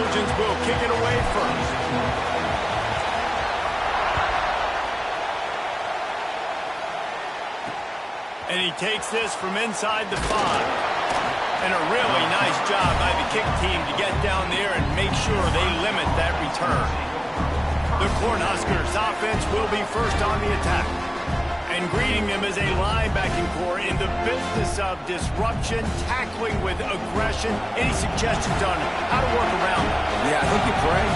Trojans will kick it away first. And he takes this from inside the 5. And a really nice job by the kick team to get down there and make sure they limit that return. The Cornhuskers offense will be first on the attack. And greeting them is a linebacking core in the business of disruption, tackling with aggression. Any suggestions on how to work around them? Yeah, I think you pray.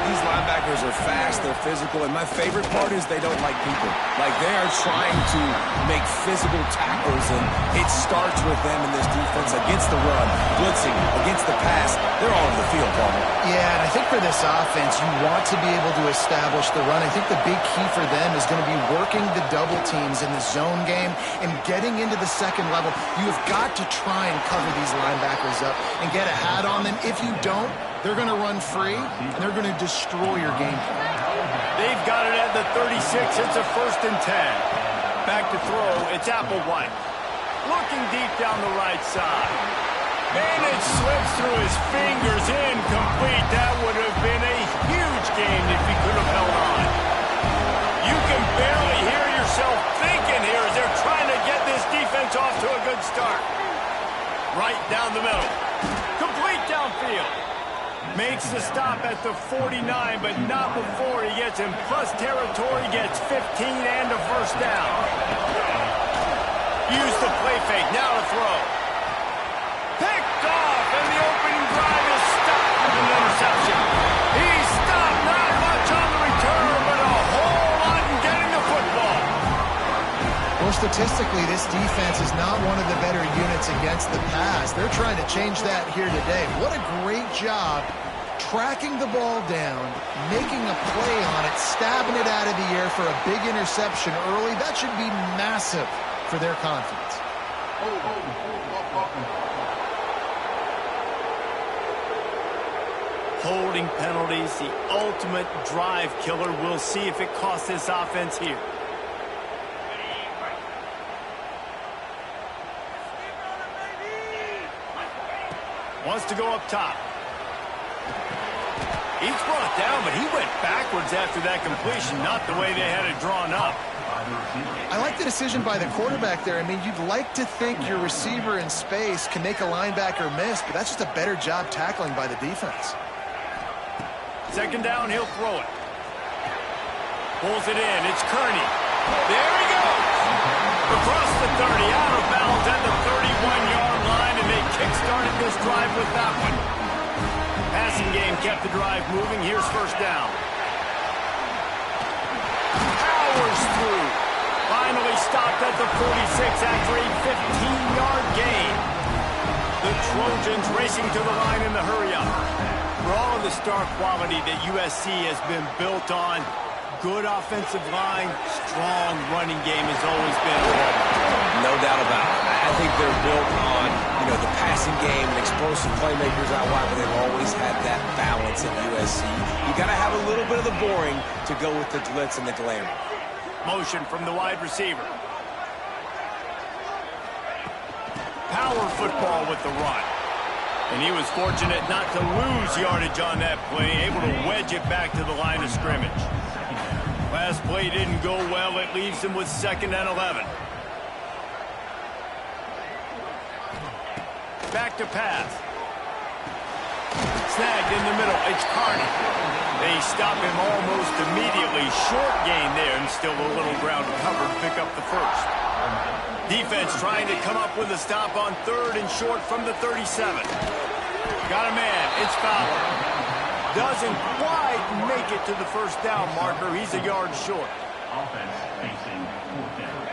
These linebackers are fast, they're physical, and my favorite part is they don't like people. Like, they are trying to make physical tackles, and it starts with them in this defense against the run, blitzing, against the pass. They're all over the field, Palmer. Yeah, and I think for this offense, you want to be able to establish the run. I think the big key for them is going to be working the double teams in the zone game and getting into the second level. You have got to try and cover these linebackers up and get a hat on them. If you don't, they're going to run free, and they're going to destroy your game plan. They've got it at the 36. It's a 1st and 10. Back to throw. It's Applewhite. Looking deep down the right side. And it slips through his fingers. Incomplete. That would have been a huge gain if he could have held on. You can barely hear yourself thinking here as they're trying to get this defense off to a good start. Right down the middle. Complete downfield. Makes the stop at the 49, but not before he gets in plus territory, gets 15 and a 1st down. Use the play fake, now to throw. Picked off, and the opening drive is stopped with an interception. He's stopped, not much on the return, but a whole lot in getting the football. Well, statistically, this defense is not one of the better units against the pass. They're trying to change that here today. What a great job tracking the ball down, making a play on it, stabbing it out of the air for a big interception early. That should be massive for their confidence. Holding penalties, the ultimate drive killer. We'll see if it costs this offense here. Wants to go up top. He's brought down, but he went backwards after that completion, not the way they had it drawn up. I like the decision by the quarterback there. I mean, you'd like to think your receiver in space can make a linebacker miss, but that's just a better job tackling by the defense. 2nd down, he'll throw it. Pulls it in. It's Kearney. There he goes. Across the 30, out of bounds at the 31-yard line, and they kick-started this drive with that one. Passing game kept the drive moving. Here's 1st down. Powers through. Finally stopped at the 46 after a 15-yard gain. The Trojans racing to the line in the hurry-up. For all of the star quality that USC has been built on, good offensive line, strong running game has always been a hallmark. No doubt about it. I think they're built on, the passing game and explosive playmakers out wide, but they've always had that balance at USC. You got to have a little bit of the boring to go with the glitz and the glamour. Motion from the wide receiver. Power football with the run. And he was fortunate not to lose yardage on that play, able to wedge it back to the line of scrimmage. Last play didn't go well. It leaves him with 2nd and 11. Back to pass. Snagged in the middle. It's Kearney. They stop him almost immediately. Short gain there, and still a little ground to cover to pick up the 1st. Defense trying to come up with a stop on 3rd and short from the 37. Got a man. It's Fowler. Doesn't quite make it to the 1st down marker. He's a yard short. Offense facing 4th down.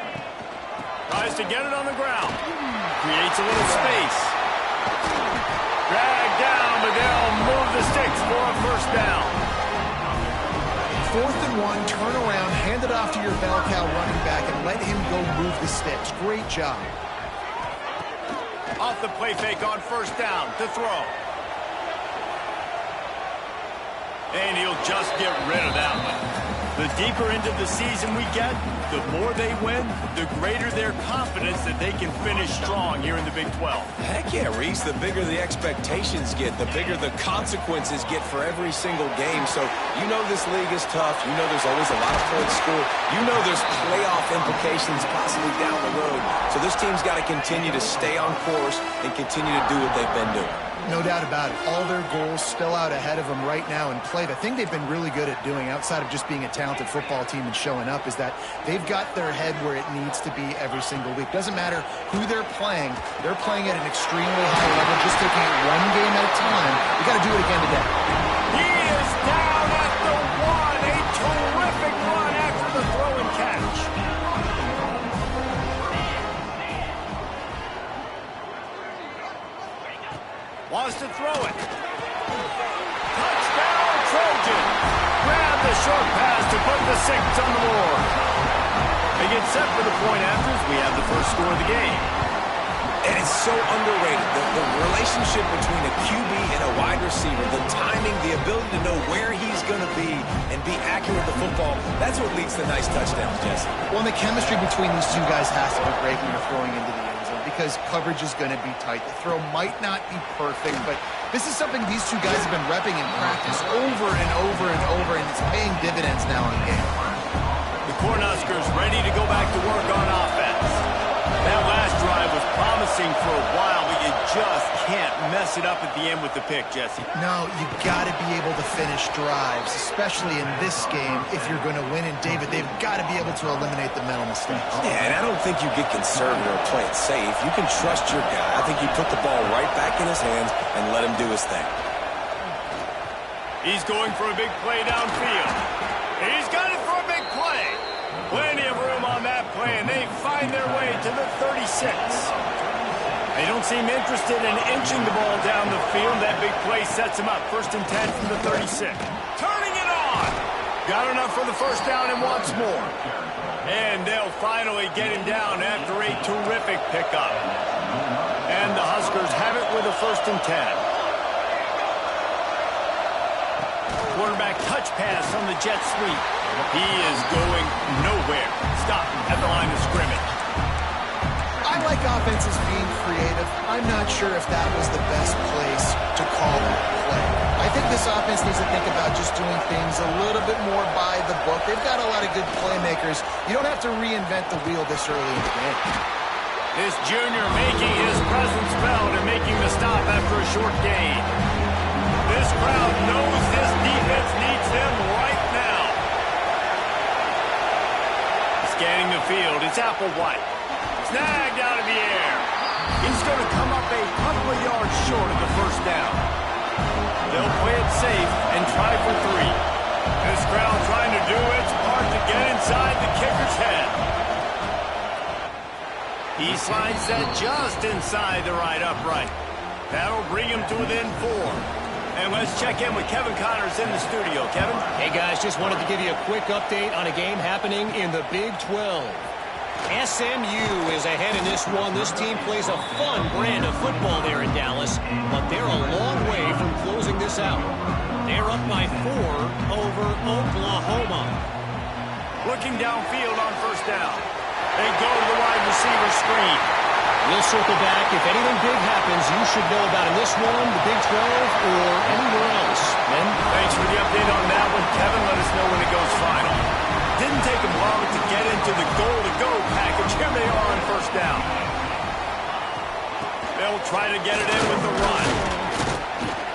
Tries to get it on the ground. Creates a little space. Dragged down, but they'll move the sticks for a 1st down. 4th and 1, turn around, hand it off to your bell cow running back, and let him go move the sticks. Great job. Off the play fake on 1st down to throw. And he'll just get rid of that one. The deeper into the season we get, the more they win, the greater their confidence that they can finish strong here in the Big 12. Heck yeah, Reese. The bigger the expectations get, the bigger the consequences get for every single game. So you know this league is tough. You know there's always a lot of points scored. You know there's playoff implications possibly down the road. So this team's got to continue to stay on course and continue to do what they've been doing. No doubt about it. All their goals still out ahead of them right now in play. The thing they've been really good at doing, outside of just being a talented football team and showing up, is that they've got their head where it needs to be every single week. Doesn't matter who they're playing at an extremely high level, just taking it one game at a time. You got to do it again today. He is down at the one. A terrific run after the throw and catch. Wants to throw it. Touchdown, Trojan. Grab the short pass to put the 6 on the board. They get set for the point afters. We have the first score of the game. And it's so underrated. The relationship between a QB and a wide receiver, the timing, the ability to know where he's going to be and be accurate with the football, that's what leads to nice touchdowns, Jesse. Well, and the chemistry between these two guys has to be great when you're throwing into the end zone, because coverage is going to be tight. The throw might not be perfect, but this is something these two guys have been repping in practice over and over and over, and it's paying dividends now in game. The Cornhuskers ready to go back to work on offense. That last drive was promising for a while, but you just can't mess it up at the end with the pick, Jesse. No, you got to be able to finish drives, especially in this game if you're going to win. And, David, they've got to be able to eliminate the mental mistakes. Yeah, and I don't think you get conservative or play it safe. You can trust your guy. I think you put the ball right back in his hands and let him do his thing. He's going for a big play downfield. He's got it for a big play. Plenty of room on that play, and they find their way to the 36. They don't seem interested in inching the ball down the field. That big play sets him up. 1st and 10 from the 36. Turning it on. Got enough for the first down and wants more. And they'll finally get him down after a terrific pickup. And the Huskers have it with a 1st and 10. Quarterback touch pass on the jet sweep. He is going nowhere. Stop at the line of scrimmage. I like offenses being creative. I'm not sure if that was the best place to call a play. I think this offense needs to think about just doing things a little bit more by the book. They've got a lot of good playmakers. You don't have to reinvent the wheel this early in the game. This junior making his presence felt and making the stop after a short gain. This crowd knows this defense needs them right now. Scanning the field, it's Applewhite. Snagged out of the air. He's going to come up a couple of yards short of the first down. They'll play it safe and try for 3. This crowd trying to do its part to get inside the kicker's head. He slides that just inside the right upright. That'll bring him to within 4. And let's check in with Kevin Connors in the studio. Kevin? Hey, guys, just wanted to give you a quick update on a game happening in the Big 12. SMU is ahead in this one. This team plays a fun brand of football there in Dallas, but they're a long way from closing this out. They're up by 4 over Oklahoma. Looking downfield on first down. They go to the wide receiver screen. We'll circle back. If anything big happens, you should know about in this one, the Big 12, or anywhere else. Ben? Thanks for the update on that one, Kevin. Let us know when it goes final. Didn't take them long to get into the goal-to-go package. Here they are on first down. They'll try to get it in with the run.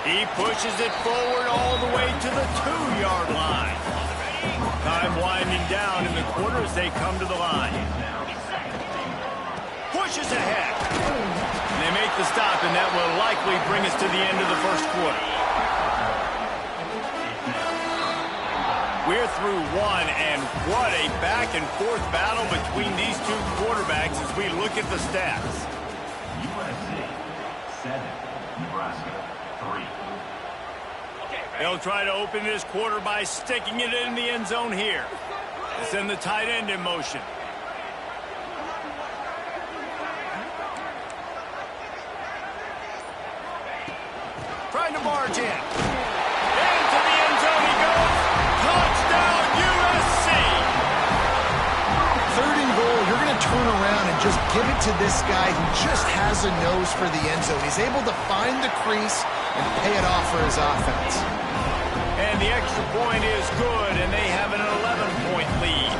He pushes it forward all the way to the 2-yard line. Time winding down in the quarter as they come to the line. Pushes ahead. And they make the stop, and that will likely bring us to the end of the first quarter. We're through 1, and what a back-and-forth battle between these two quarterbacks as we look at the stats. USC 7, Nebraska 3. They'll try to open this quarter by sticking it in the end zone here. They send the tight end in motion. Trying to barge in. Into the end zone he goes. Touchdown, USC! just give it to this guy who just has a nose for the end zone. He's able to find the crease and pay it off for his offense. And the extra point is good, and they have an 11-point lead.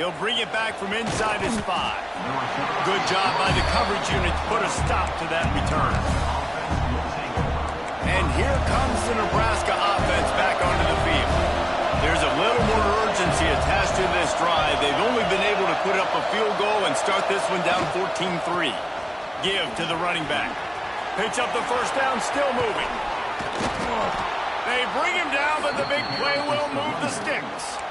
He'll bring it back from inside his 5. Good job by the coverage unit to put a stop to that return. And here comes the Nebraska offense back onto the field. There's a little more urgency attached to this drive. They've only been able to put up a field goal and start this one down 14-3. Give to the running back. Picks up the first down, still moving. They bring him down, but the big play will move the sticks.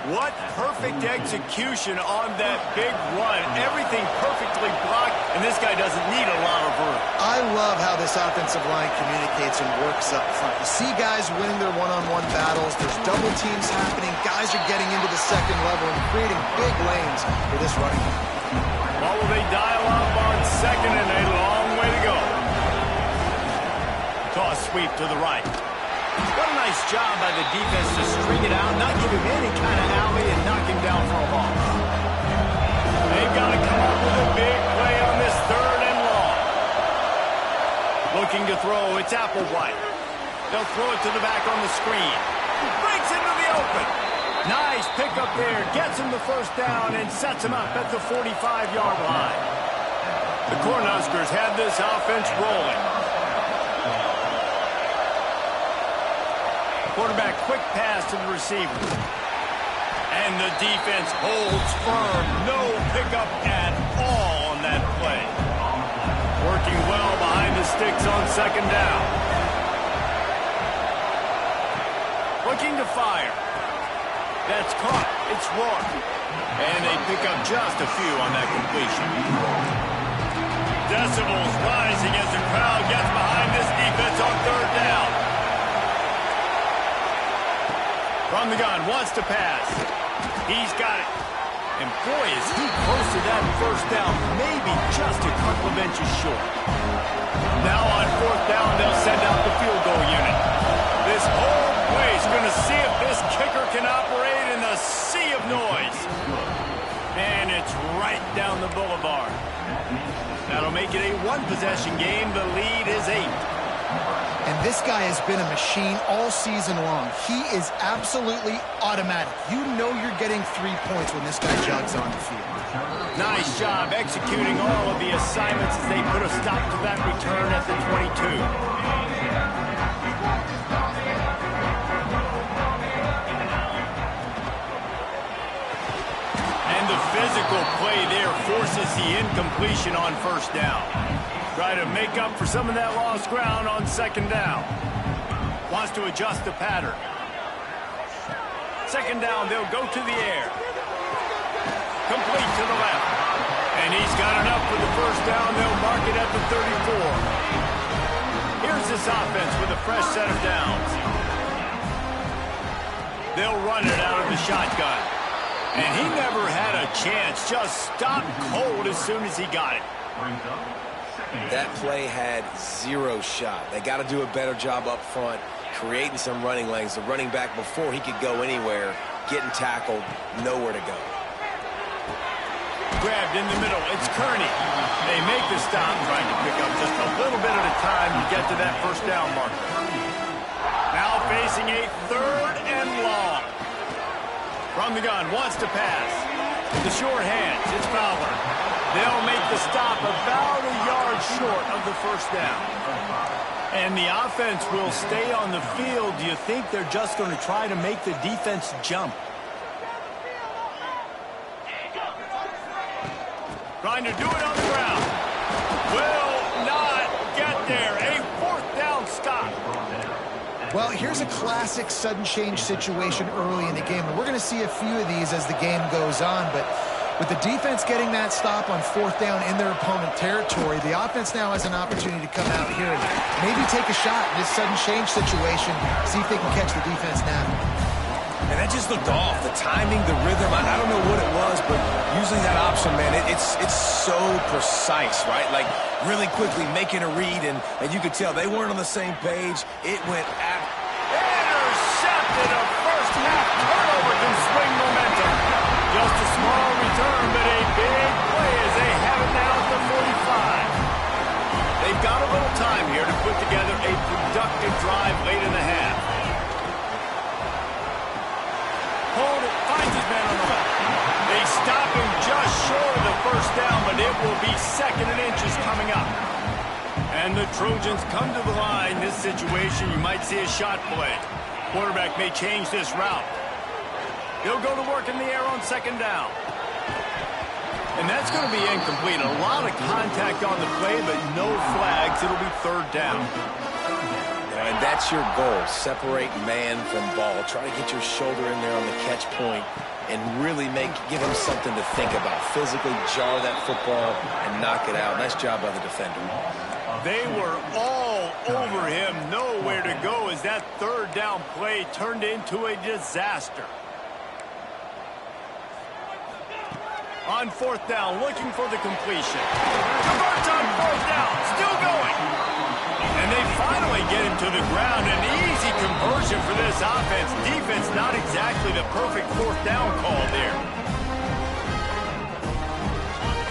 What perfect execution on that big run. Everything perfectly blocked, and this guy doesn't need a lot of room. I love how this offensive line communicates and works up front. You see guys winning their one-on-one battles. There's double teams happening. Guys are getting into the second level and creating big lanes for this running back. What will they dial up on second, and a long way to go. Toss sweep to the right. What a nice job by the defense to string it out, not give him any kind of alley, and knock him down for a loss. They've got to come up with a big play on this 3rd and long. Looking to throw, it's Applewhite. They'll throw it to the back on the screen. Breaks into the open. Nice pickup there, gets him the first down, and sets him up at the 45-yard line. The Cornhuskers had this offense rolling. Quarterback quick pass to the receiver. And the defense holds firm. No pickup at all on that play. Working well behind the sticks on second down. Looking to fire. That's caught. It's Rourke. And they pick up just a few on that completion. Decibels rising as the crowd gets behind this defense on 3rd down. From the gun, wants to pass. He's got it. And boy, is he close to that first down. Maybe just a couple of inches short. Now on 4th down, they'll send out the field goal unit. This whole place going to see if this kicker can operate in the sea of noise. And it's right down the boulevard. That'll make it a 1-possession game. The lead is 8. And this guy has been a machine all season long. He is absolutely automatic. You know you're getting 3 points when this guy jogs on the field. Nice job executing all of the assignments as they put a stop to that return at the 22. And the physical play there forces the incompletion on 1st down. Try to make up for some of that lost ground on 2nd down. Wants to adjust the pattern. 2nd down, they'll go to the air. Complete to the left. And he's got enough for the first down. They'll mark it at the 34. Here's this offense with a fresh set of downs. They'll run it out of the shotgun. And he never had a chance. Just stopped cold as soon as he got it. That play had 0 shot. They got to do a better job up front, creating some running lanes. The running back, before he could go anywhere, getting tackled, nowhere to go. Grabbed in the middle. It's Kearney. They make the stop, trying to pick up just a little bit at a time to get to that first down marker. Now facing a 3rd and long. From the gun, wants to pass. The short hands, it's Fowler. They'll make the stop about a yard short of the first down. And the offense will stay on the field. Do you think they're just going to try to make the defense jump? Trying to do it on the ground. Will not get there. A 4th down stop. Well, here's a classic sudden change situation early in the game. And we're going to see a few of these as the game goes on. But with the defense getting that stop on 4th down in their opponent territory, the offense now has an opportunity to come out here and maybe take a shot in this sudden change situation, see if they can catch the defense now. And that just looked off. The timing, the rhythm, I don't know what it was, but using that option, man, it's so precise, right? Like, really quickly making a read, and you could tell they weren't on the same page. It went at... intercepted. A first-half turnover can swing momentum. Just a small return, but a big play as they have it now at the 45. They've got a little time here to put together a productive drive late in the half. Hold it, finds his man on the left. They stop him just short of the first down, but it will be 2nd and inches coming up. And the Trojans come to the line. This situation, you might see a shot play. Quarterback may change this route. He'll go to work in the air on 2nd down. And that's going to be incomplete. A lot of contact on the play, but no flags. It'll be 3rd down. And that's your goal. Separate man from ball. Try to get your shoulder in there on the catch point and really give him something to think about. Physically jar that football and knock it out. Nice job by the defender. They were all over him. Nowhere to go as that 3rd down play turned into a disaster. On 4th down, looking for the completion. Converts on 4th down, still going. And they finally get him to the ground. An easy conversion for this offense. Defense not exactly the perfect 4th down call there.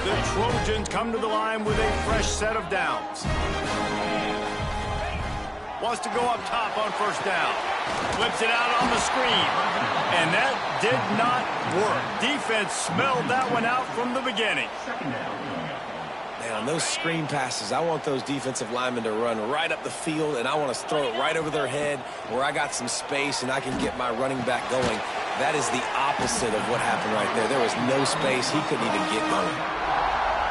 The Trojans come to the line with a fresh set of downs. Wants to go up top on 1st down. Flips it out on the screen. And that did not work. Defense smelled that one out from the beginning. Man, on those screen passes, I want those defensive linemen to run right up the field, and I want to throw it right over their head where I got some space and I can get my running back going. That is the opposite of what happened right there. There was no space. He couldn't even get going.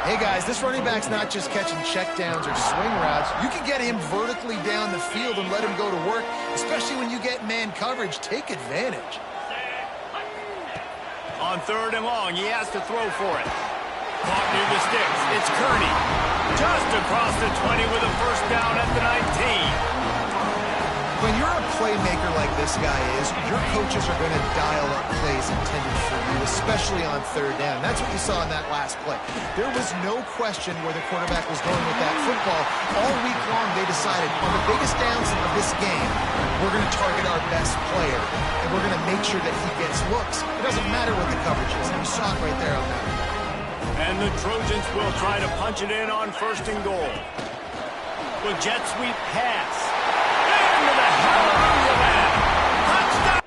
Hey, guys, this running back's not just catching checkdowns or swing routes. You can get him vertically down the field and let him go to work, especially when you get man coverage. Take advantage. On 3rd and long, he has to throw for it. Caught near the sticks. It's Kearney. Just across the 20 with a 1st down at the 19. When you're a playmaker like this guy is, your coaches are going to dial up plays intended for you, especially on 3rd down. That's what you saw in that last play. There was no question where the quarterback was going with that football. All week long, they decided on the biggest downs of this game, we're going to target our best player, and we're going to make sure that he gets looks. It doesn't matter what the coverage is. You saw it right there on that. And the Trojans will try to punch it in on 1st and goal. With jet sweep pass. Into the hallelujah land. Touchdown!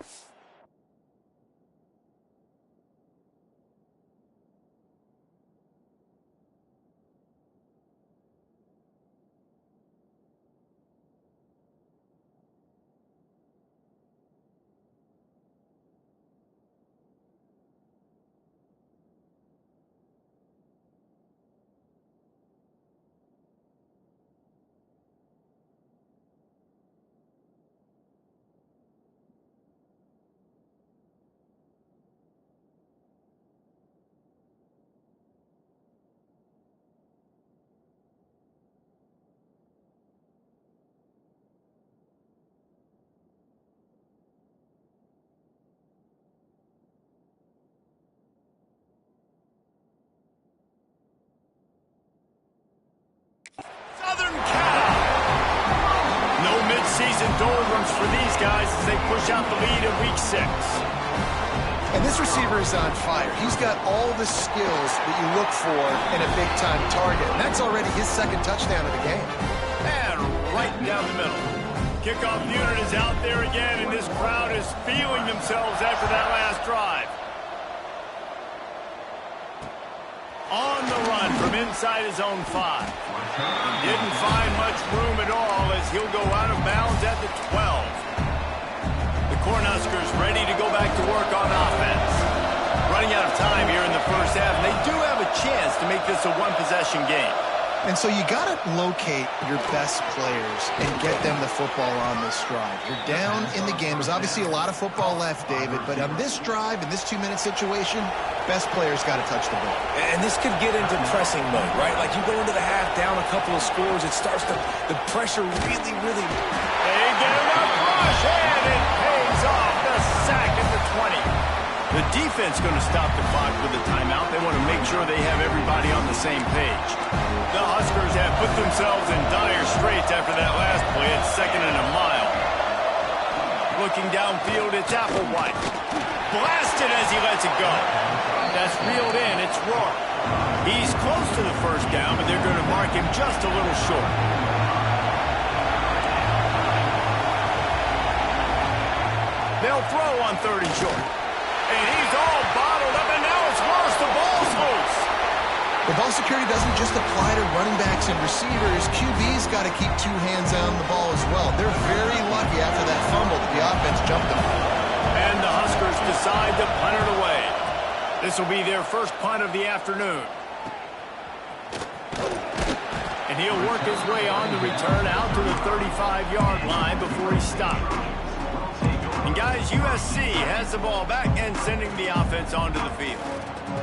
Midseason doldrums for these guys as they push out the lead in week 6. And this receiver is on fire. He's got all the skills that you look for in a big-time target. And that's already his 2nd touchdown of the game. And right down the middle. Kickoff unit is out there again, and this crowd is feeling themselves after that last drive. On the run from inside his own 5. Didn't find much room at all as he'll go out of bounds at the 12. The Cornhuskers ready to go back to work on offense. Running out of time here in the 1st half, and they do have a chance to make this a 1-possession game. And so you got to locate your best players and get them the football on this drive. You're down in the game. There's obviously a lot of football left, David, but on this drive, in this 2-minute situation, best players got to touch the ball. And this could get into pressing mode, right? Like you go into the half down a couple of scores, it starts to, the pressure really... They get him up rush, and it pays off. The sack at the 20. The defense going to stop the clock with a timeout. They want to make sure they have everybody on the same page. The Huskers have put themselves in dire straits after that last play. It's 2nd and a mile. Looking downfield, it's Applewhite. Blasted as he lets it go. That's reeled in. It's Rourke. He's close to the first down, but they're going to mark him just a little short. They'll throw on 3rd and short. And he's all bottled up, and now it's worse. The ball's loose. The ball security doesn't just apply to running backs and receivers. QB's got to keep 2 hands on the ball as well. They're very lucky after that fumble that the offense jumped them. And the Huskers decide to punt it away. This will be their first punt of the afternoon. And he'll work his way on the return out to the 35-yard line before he stopped. And guys, USC has the ball back and sending the offense onto the field.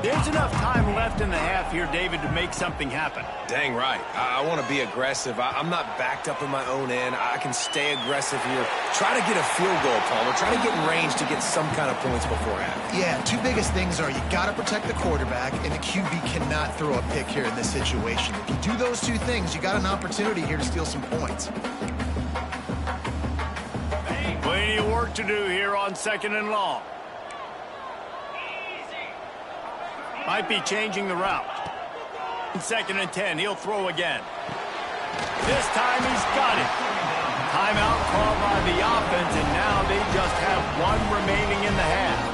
There's enough time left in the half here, David, to make something happen. Dang right. I want to be aggressive. I'm not backed up in my own end. I can stay aggressive here. Try to get a field goal, Palmer. Try to get in range to get some kind of points before half. Yeah, 2 biggest things are you got to protect the quarterback, and the QB cannot throw a pick here in this situation. If you do those 2 things, you got an opportunity here to steal some points. Plenty of work to do here on 2nd and long. Might be changing the route. 2nd and 10, he'll throw again. This time he's got it. Timeout called by the offense, and now they just have 1 remaining in the half.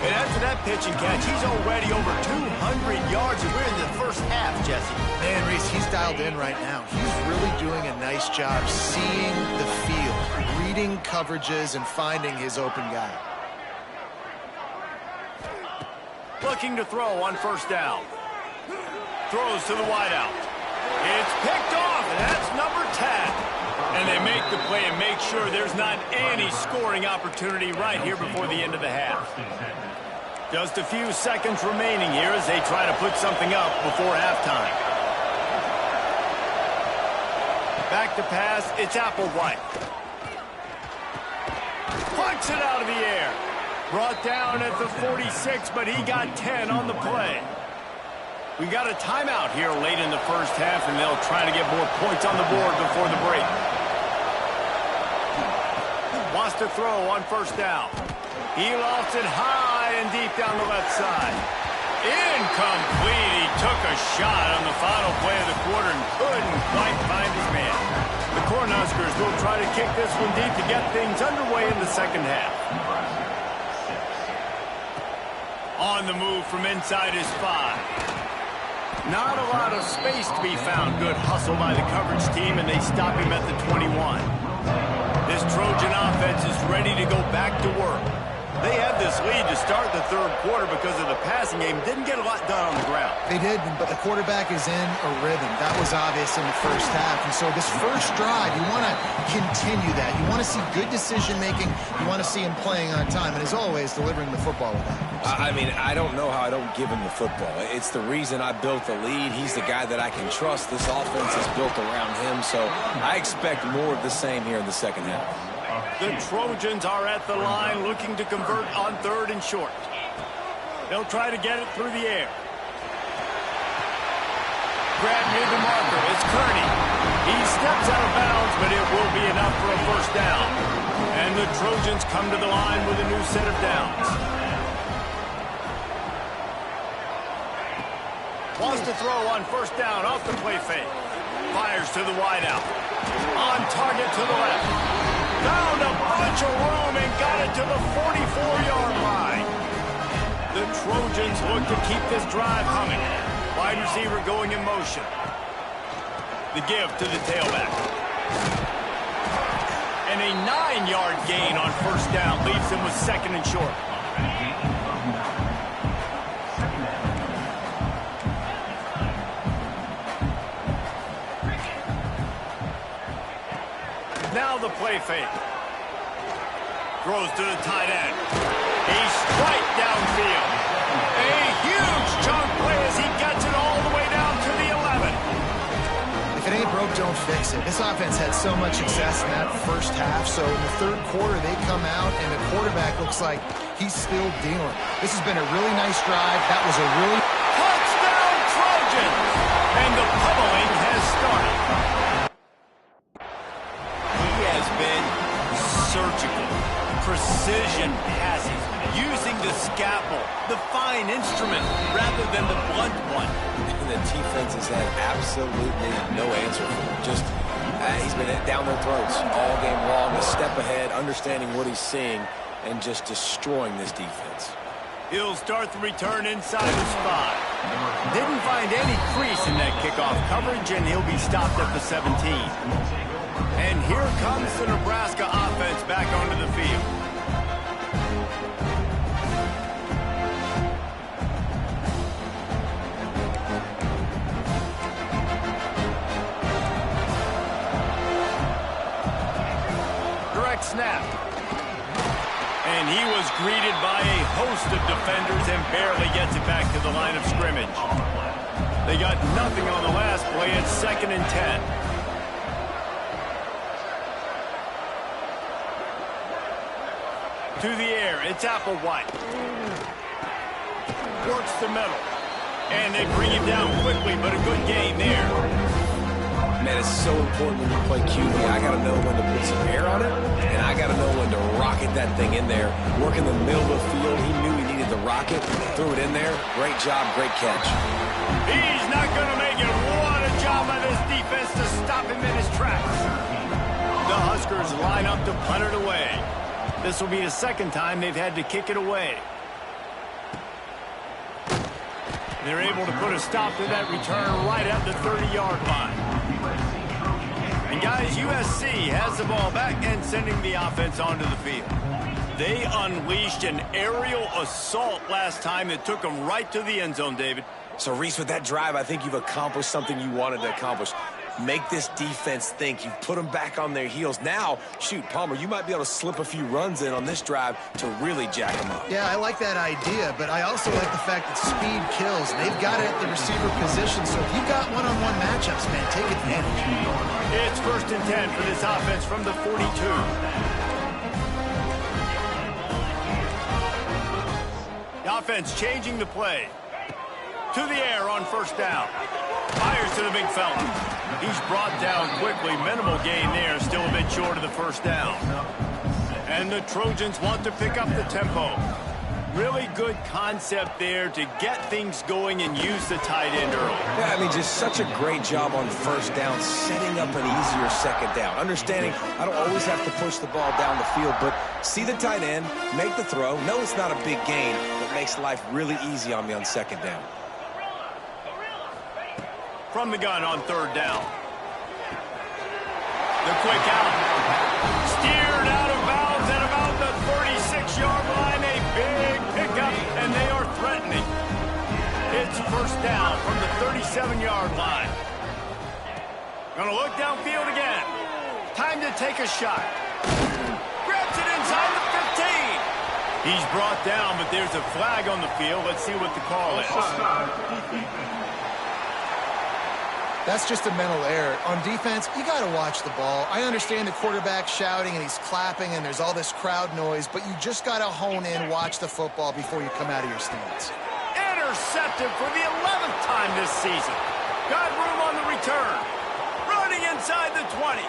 And after that pitch and catch, he's already over 200 yards, and we're in the first half, Jesse. Man, Reese, he's dialed in right now. He's really doing a nice job seeing the field, reading coverages, and finding his open guy. Looking to throw on 1st down. Throws to the wideout. It's picked off, and that's number 10. And they make the play and make sure there's not any scoring opportunity right here before the end of the half. Just a few seconds remaining here as they try to put something up before halftime. Back to pass, it's Applewhite. Punts it out of the air. Brought down at the 46, but he got 10 on the play. We got a timeout here late in the first half, and they'll try to get more points on the board before the break. Wants to throw on 1st down. He lofts it high and deep down the left side. Incomplete. He took a shot on the final play of the quarter and couldn't quite find his man. The Cornhuskers will try to kick this one deep to get things underway in the 2nd half. On the move from inside his 5. Not a lot of space to be found. Good hustle by the coverage team, and they stop him at the 21. This Trojan offense is ready to go back to work. They had this lead to start the 3rd quarter because of the passing game. Didn't get a lot done on the ground. They did, but the quarterback is in a rhythm. That was obvious in the first half. And so this first drive, you want to continue that. You want to see good decision-making. You want to see him playing on time. And as always, delivering the football with that. I mean, I don't know how I don't give him the football. It's the reason I built the lead. He's the guy that I can trust. This offense is built around him. So I expect more of the same here in the 2nd half. The Trojans are at the line looking to convert on 3rd and short. They'll try to get it through the air. Grab near the marker. It's Kearney. He steps out of bounds, but it will be enough for a 1st down. And the Trojans come to the line with a new set of downs. Wants to throw on 1st down off the play fake. Fires to the wideout. On target to the left. Found a bunch of room and got it to the 44-yard line. The Trojans look to keep this drive humming. Wide receiver going in motion. The give to the tailback. And a 9-yard gain on 1st down leaves him with 2nd and short. Now the play fake. Throws to the tight end. A strike downfield. A huge chunk play as he gets it all the way down to the 11. If it ain't broke, don't fix it. This offense had so much success in that first half, so in the 3rd quarter they come out and the quarterback looks like he's still dealing. This has been a really nice drive. That was a really... Touchdown Trojans! And the pummeling has started. He has been surgical. precision passes, using the scalpel, the fine instrument, rather than the blunt one. The defense has had absolutely no answer for him. Just, he's been down their throats all game long, a step ahead, understanding what he's seeing, and just destroying this defense. He'll start the return inside his 5. Didn't find any crease in that kickoff coverage, and he'll be stopped at the 17. And here comes the Nebraska offense back onto the field. Direct snap. And he was greeted by a host of defenders and barely gets it back to the line of scrimmage. They got nothing on the last play. It's 2nd and 10. To the air, it's Applewhite. Works the middle. And they bring him down quickly, but a good gain there. Man, it's so important when you play QB. I got to know when to put some air on it, and I got to know when to rocket that thing in there. Work in the middle of the field. He knew he needed the rocket. Threw it in there. Great job, great catch. He's not going to make it. What a job by this defense to stop him in his tracks. The Huskers line up to punt it away. This will be the 2nd time they've had to kick it away. They're able to put a stop to that return right at the 30-yard line. And guys, USC has the ball back and sending the offense onto the field. They unleashed an aerial assault last time that took them right to the end zone, David. So, Reese, with that drive, I think you've accomplished something you wanted to accomplish. Make this defense think. You've put them back on their heels. Now, shoot, Palmer, you might be able to slip a few runs in on this drive to really jack them up. Yeah, I like that idea, but I also like the fact that speed kills. They've got it at the receiver position, so if you've got one-on-one matchups, man, take advantage. It's 1st and 10 for this offense from the 42. The offense changing the play. To the air on 1st down. Fires to the big fella. He's brought down quickly. Minimal gain there. Still a bit short of the 1st down. And the Trojans want to pick up the tempo. Really good concept there to get things going and use the tight end early. Yeah, I mean, just such a great job on 1st down, setting up an easier 2nd down. Understanding I don't always have to push the ball down the field, but see the tight end, make the throw. No, it's not a big gain, but makes life really easy on me on 2nd down. From the gun on 3rd down. The quick out. Steered out of bounds at about the 36-yard line. A big pickup, and they are threatening. It's 1st down from the 37-yard line. Gonna look downfield again. Time to take a shot. Grabs it inside the 15. He's brought down, but there's a flag on the field. Let's see what the call is. That's just a mental error. On defense, you got to watch the ball. I understand the quarterback shouting and he's clapping and there's all this crowd noise, but you just got to hone in, watch the football before you come out of your stance. Intercepted for the 11th time this season. Got room on the return. Running inside the 20.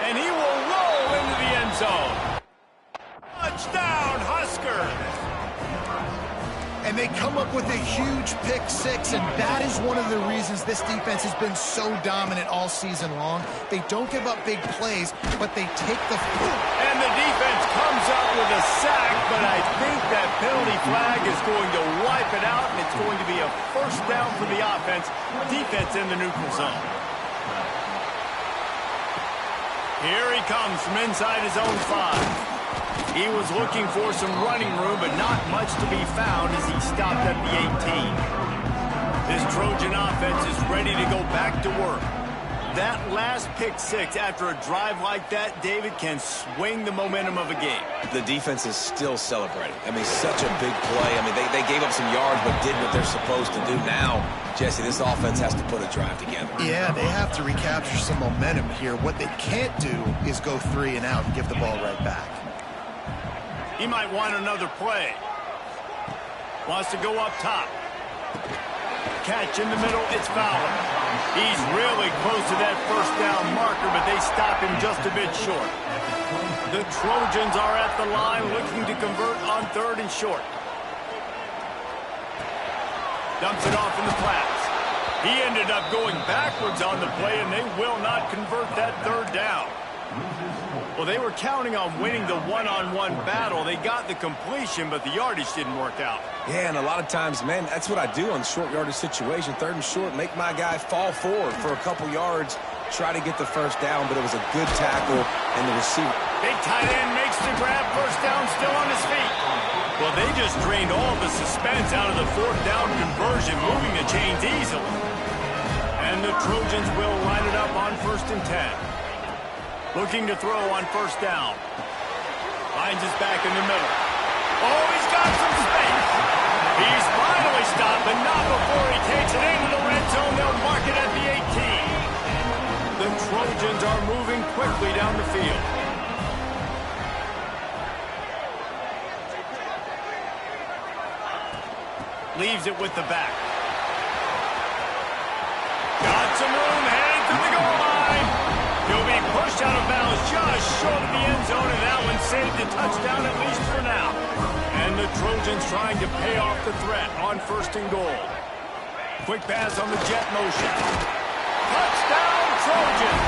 And he will roll into the end zone. Touchdown, Huskers. And they come up with a huge pick 6, and that is one of the reasons this defense has been so dominant all season long. They don't give up big plays, but they take the... And the defense comes up with a sack, but I think that penalty flag is going to wipe it out, and it's going to be a 1st down for the offense. Defense in the neutral zone. Here he comes from inside his own 5. He was looking for some running room, but not much to be found as he stopped at the 18. This Trojan offense is ready to go back to work. That last pick 6 after a drive like that, David, can swing the momentum of a game. The defense is still celebrating. I mean, such a big play. I mean, they gave up some yards but did what they're supposed to do. Now, Jesse, this offense has to put a drive together. Yeah, they have to recapture some momentum here. What they can't do is go 3 and out and give the ball right back. He might want another play. Wants to go up top. catch in the middle. It's Fowler. He's really close to that first down marker, but they stop him just a bit short. The Trojans are at the line looking to convert on 3rd and short. Dumps it off in the flats. He ended up going backwards on the play, and they will not convert that 3rd down. Well, they were counting on winning the one-on-one battle. They got the completion, but the yardage didn't work out. Yeah, and a lot of times, man, that's what I do on short yardage situation. 3rd and short, make my guy fall forward for a couple yards, try to get the first down, but it was a good tackle, and the receiver. Big tight end makes the grab, first down, still on his feet. Well, they just drained all the suspense out of the 4th down conversion, moving the chains easily. And the Trojans will line it up on 1st and 10. Looking to throw on 1st down. Finds his back in the middle. Oh, he's got some space. He's finally stopped, but not before he takes it into the red zone. They'll mark it at the 18. The Trojans are moving quickly down the field. Leaves it with the back. Got some room, heading to the goal line. He'll be pushed out of bounds just short of the end zone, and that one saved the touchdown at least for now. And the Trojans trying to pay off the threat on 1st and goal. Quick pass on the jet motion. Touchdown, Trojans!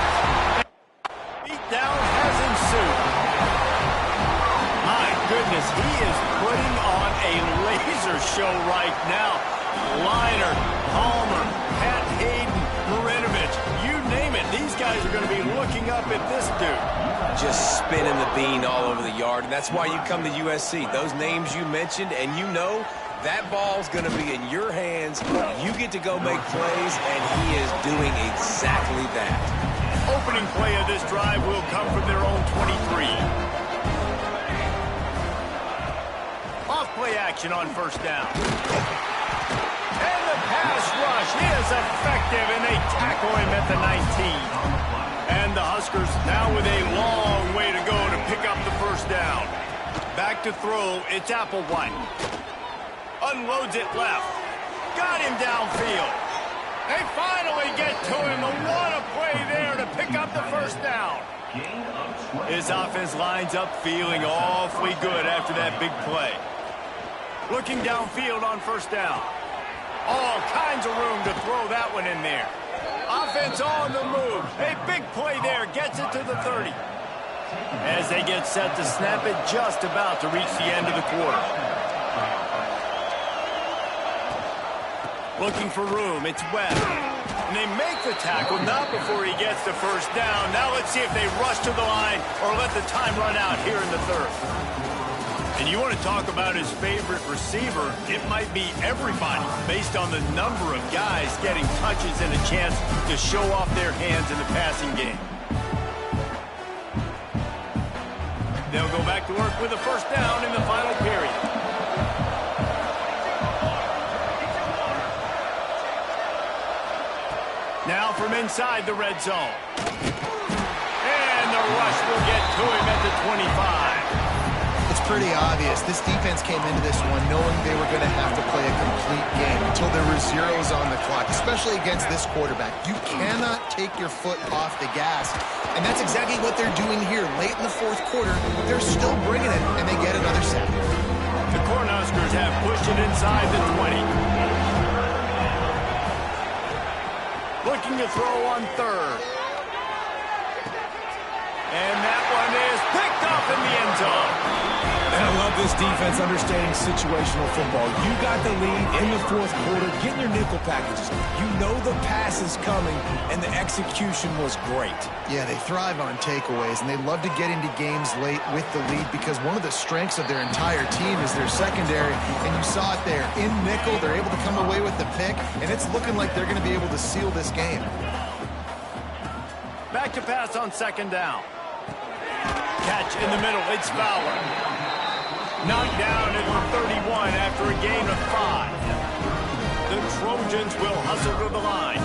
Beatdown has ensued. My goodness, he is putting on a laser show right now. Liner, Palmer, Pat Hayden, Marinovich, you name it. These guys are going to be looking up at this dude. Just spinning the bean all over the yard, and that's why you come to USC. Those names you mentioned, and you know that ball's going to be in your hands. You get to go make plays, and he is doing exactly that. Opening play of this drive will come from their own 23. Off play action on 1st down. And the pass rush is effective, and they tackle him at the 19. And the Huskers now with a long way to go to pick up the 1st down. Back to throw, it's Applewhite. Unloads it left. Got him downfield. They finally get to him, and what a play there to pick up the 1st down. His offense lines up feeling awfully good after that big play. Looking downfield on 1st down. All kinds of room to throw that one in there. Offense on the move. A big play there. Gets it to the 30. As they get set to snap it, just about to reach the end of the quarter. Looking for room. It's Webb. And they make the tackle, not before he gets the 1st down. Now let's see if they rush to the line or let the time run out here in the 3rd. And you want to talk about his favorite receiver, it might be everybody based on the number of guys getting touches and a chance to show off their hands in the passing game. They'll go back to work with a 1st down in the final period. Now from inside the red zone. And the rush will get to him at the 25. It's pretty obvious. This defense came into this one knowing they were going to have to play a complete game until there were zeros on the clock, especially against this quarterback. You cannot take your foot off the gas, and that's exactly what they're doing here. Late in the 4th quarter, they're still bringing it, and they get another sack. The Cornhuskers have pushed it inside the 20. Looking to throw on 3rd. And that one is picked up in the end zone. And I love this defense understanding situational football. You got the lead in the 4th quarter, getting your nickel packages. You know the pass is coming, and the execution was great. Yeah, they thrive on takeaways, and they love to get into games late with the lead because one of the strengths of their entire team is their secondary, and you saw it there. In nickel, they're able to come away with the pick, and it's looking like they're going to be able to seal this game. Back to pass on 2nd down. Catch in the middle, it's Fowler. Knocked down at the 31 after a gain of 5. The Trojans will hustle to the line.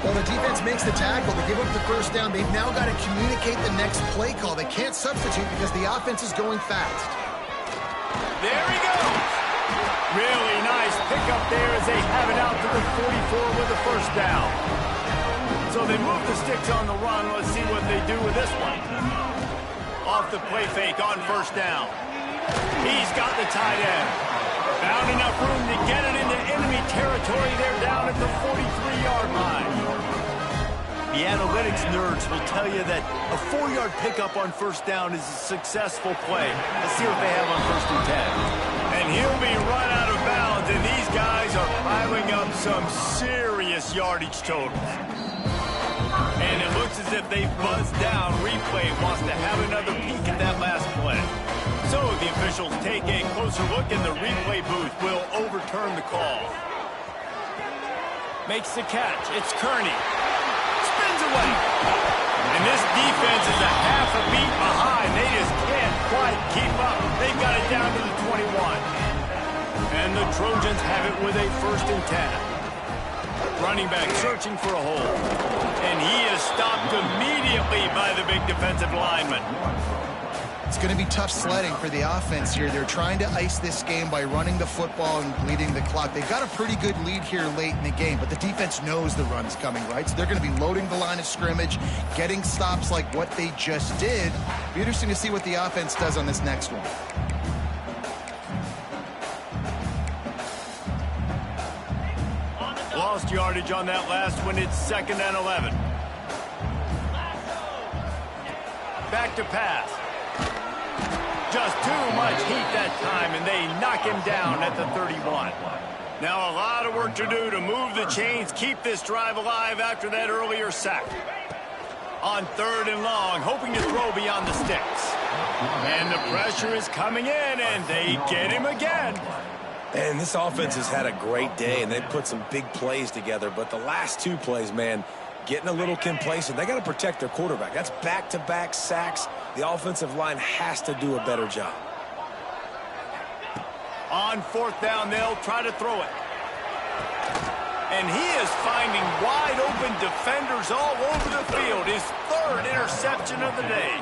Well, the defense makes the tackle to give up the 1st down. They've now got to communicate the next play call. They can't substitute because the offense is going fast. There he goes. Really nice pickup there as they have it out to the 44 with the first down. So they move the sticks on the run. Let's see what they do with this one. Off the play fake on first down. He's got the tight end. Found enough room to get it into enemy territory. They're down at the 43-yard line. The analytics nerds will tell you that a 4-yard pickup on first down is a successful play. Let's see what they have on first and 10. And he'll be run out of bounds, and these guys are piling up some serious yardage totals. And it looks as if they've buzzed down. Replay wants to have another peek at that last play. So the officials take a closer look, and the replay booth will overturn the call. Makes the catch. It's Kearney. Spins away. And this defense is a half a beat behind. They just can't quite keep up. They've got it down to the 21. And the Trojans have it with a first and 10. Running back searching for a hole. And he is stopped immediately by the big defensive lineman. It's going to be tough sledding for the offense here. They're trying to ice this game by running the football and bleeding the clock. They've got a pretty good lead here late in the game, but the defense knows the run's coming, right? So they're going to be loading the line of scrimmage, getting stops like what they just did. Be interesting to see what the offense does on this next one. Lost yardage on that last one. It's 2nd and 11. Back to pass. Just too much heat that time, and they knock him down at the 31. Now a lot of work to do to move the chains, keep this drive alive after that earlier sack. On 3rd and long, hoping to throw beyond the sticks. And the pressure is coming in, and they get him again. And this offense has had a great day, and they've put some big plays together. But the last 2 plays, man, getting a little complacent. They got to protect their quarterback. That's back-to-back sacks. The offensive line has to do a better job. On 4th down, they'll try to throw it. And he is finding wide-open defenders all over the field. His 3rd interception of the day.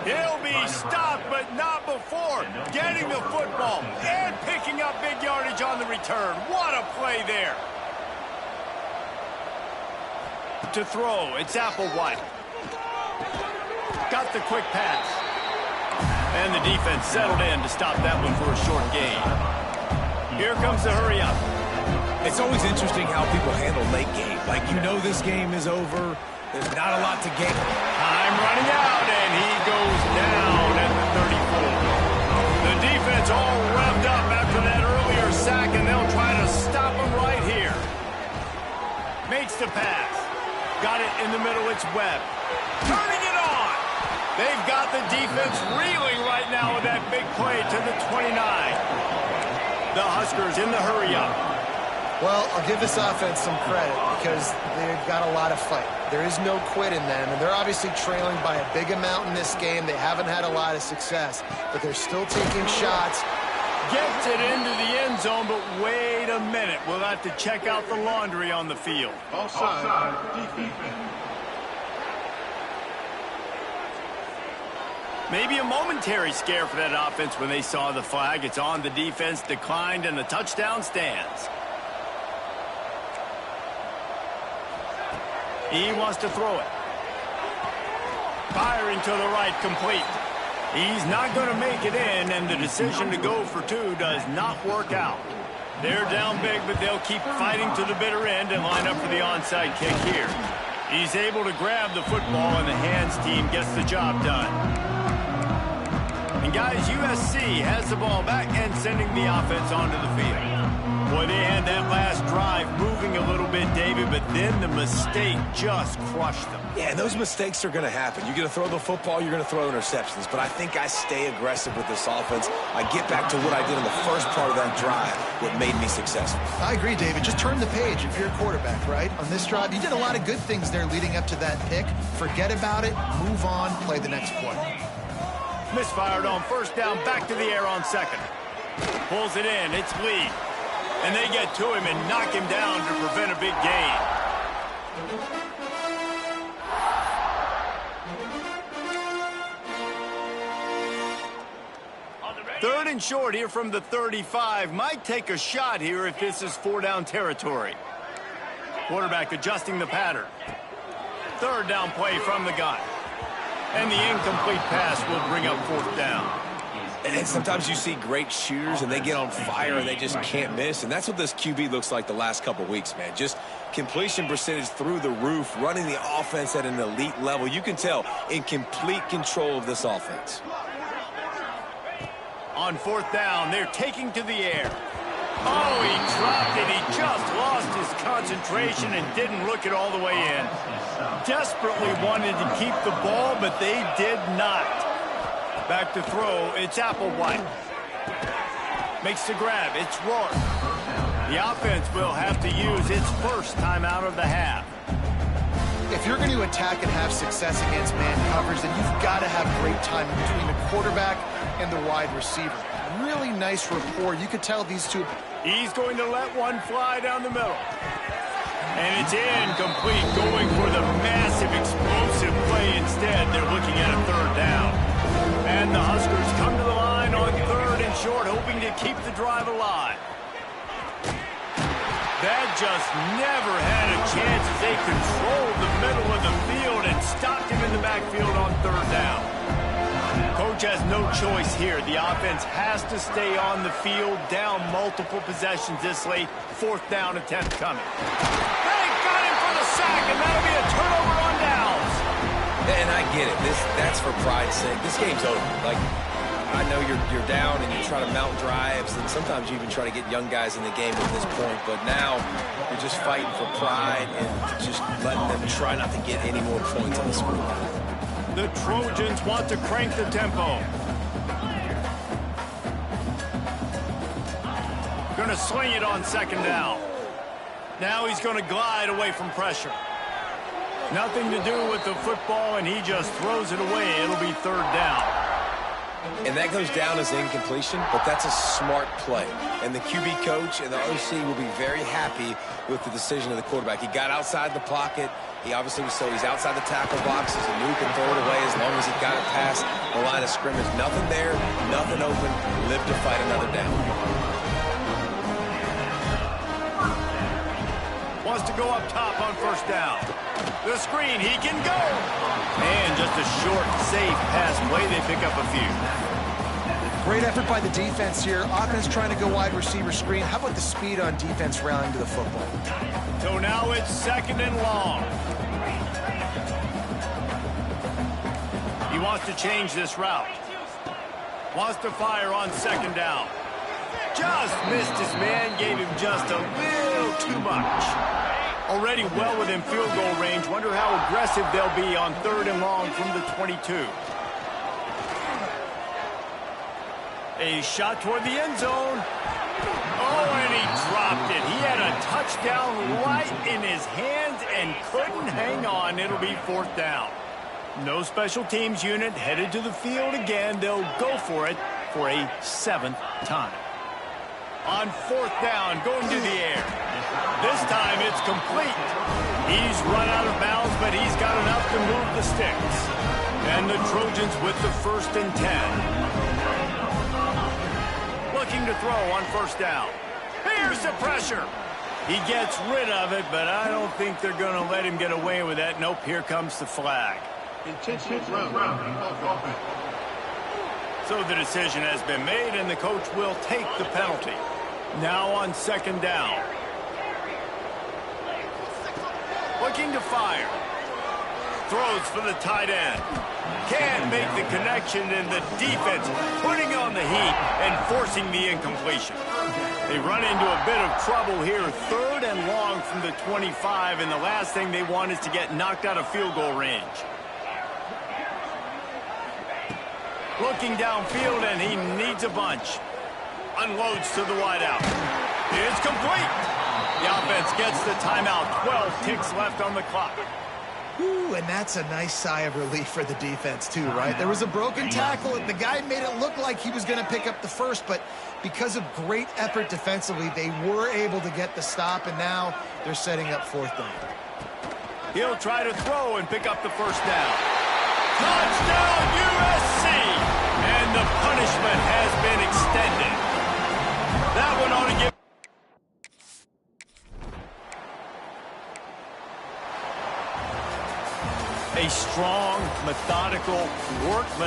He'll be stopped, but not before getting the football and picking up big yardage on the return. What a play there. To throw, it's Applewhite. Got the quick pass. And the defense settled in to stop that one for a short gain. Here comes the hurry up. It's always interesting how people handle late game. Like, you know this game is over. There's not a lot to gain. Time running out, and he goes down at the 34. The defense all revved up after that earlier sack, and they'll try to stop him right here. Makes the pass. Got it in the middle, it's Webb. Turning it on. They've got the defense reeling right now with that big play to the 29. The Huskers in the hurry-up. Well, I'll give this offense some credit because they've got a lot of fight. There is no quit in them, and they're obviously trailing by a big amount in this game. They haven't had a lot of success, but they're still taking shots. Gets it into the end zone, but wait a minute. We'll have to check out the laundry on the field. Offside. Defense. Maybe a momentary scare for that offense when they saw the flag. It's on the defense, declined, and the touchdown stands. He wants to throw it. Firing to the right, complete. He's not going to make it in, and the decision to go for 2 does not work out. They're down big, but they'll keep fighting to the bitter end and line up for the onside kick here. He's able to grab the football, and the hands team gets the job done. And guys, USC has the ball back and sending the offense onto the field. Boy, they had that last drive moving a little bit, David, but then the mistake just crushed them. Yeah, and those mistakes are going to happen. You're going to throw the football, you're going to throw interceptions. But I think I stay aggressive with this offense. I get back to what I did in the first part of that drive, what made me successful. I agree, David. Just turn the page if you're a quarterback, right? On this drive, you did a lot of good things there leading up to that pick. Forget about it, move on, play the next play. Misfired on first down, back to the air on 2nd. Pulls it in, it's Lee. And they get to him and knock him down to prevent a big gain. Third and short here from the 35. Might take a shot here if this is 4-down territory. Quarterback adjusting the pattern. Third down play from the gun. And the incomplete pass will bring up 4th down. And sometimes you see great shooters and they get on fire and they just can't miss. And that's what this QB looks like the last couple weeks, man. Just completion percentage through the roof, running the offense at an elite level. You can tell in complete control of this offense. On 4th down, they're taking to the air. Oh, he dropped it. He just lost his concentration and didn't look it all the way in. Desperately wanted to keep the ball, but they did not. Back to throw, it's Applewhite. Makes the grab, it's Rourke. The offense will have to use its first time out of the half. If you're going to attack and have success against man coverage, then you've got to have great time between the quarterback and the wide receiver. Really nice rapport. You could tell these two. He's going to let one fly down the middle. And it's incomplete, going for the massive explosive play instead. They're looking at a 3rd down. And the Huskers come to the line on 3rd and short, hoping to keep the drive alive. That just never had a chance as they controlled the middle of the field and stopped him in the backfield on 3rd down. Coach has no choice here. The offense has to stay on the field, down multiple possessions this late. 4th down attempt coming. They got him for the sack, and that'll be a turnover on downs. And I get it. That's for pride's sake. This game's over. Like, I know you're down and you try to mount drives, and sometimes you even try to get young guys in the game at this point. But now you're just fighting for pride and just letting them try not to get any more points on the scoreboard. The Trojans want to crank the tempo. Going to sling it on 2nd down. Now he's going to glide away from pressure. Nothing to do with the football, and he just throws it away. It'll be 3rd down. And that goes down as incompletion, but that's a smart play. And the QB coach and the OC will be very happy with the decision of the quarterback. He got outside the pocket. He obviously was so he's outside the tackle boxes, and he can throw it away as long as he got it past the line of scrimmage. Nothing there, nothing open. Live to fight another down. Wants to go up top on 1st down. The screen, he can go. And just a short, safe pass play. They pick up a few. Great effort by the defense here. Offense trying to go wide receiver screen. How about the speed on defense rallying to the football? So now it's 2nd and long. He wants to change this route. Wants to fire on 2nd down. Just missed his man, gave him just a little too much. Already well within field goal range. Wonder how aggressive they'll be on 3rd and long from the 22. A shot toward the end zone. Oh, and he dropped it. He had a touchdown right in his hands and couldn't hang on. It'll be 4th down. No special teams unit headed to the field again. They'll go for it for a 7th time. On 4th down, going to the air. This time it's complete. He's run out of bounds, but he's got enough to move the sticks. And the Trojans with the 1st and 10. Looking to throw on 1st down. Here's the pressure. He gets rid of it, but I don't think they're going to let him get away with that. Nope, here comes the flag. Intentional ground. So the decision has been made, and the coach will take the penalty. Now on 2nd down. Looking to fire. Throws for the tight end. Can't make the connection, and the defense putting on the heat and forcing the incompletion. They run into a bit of trouble here. 3rd and long from the 25, and the last thing they want is to get knocked out of field goal range. Looking downfield, and he needs a bunch. Unloads to the wideout. It's complete. The offense gets the timeout. 12 ticks left on the clock. Ooh, and that's a nice sigh of relief for the defense, too, right? There was a broken tackle, and the guy made it look like he was going to pick up the first, but because of great effort defensively, they were able to get the stop, and now they're setting up 4th down. He'll try to throw and pick up the 1st down. Touchdown, USC! And the punishment has been a strong, methodical, workman.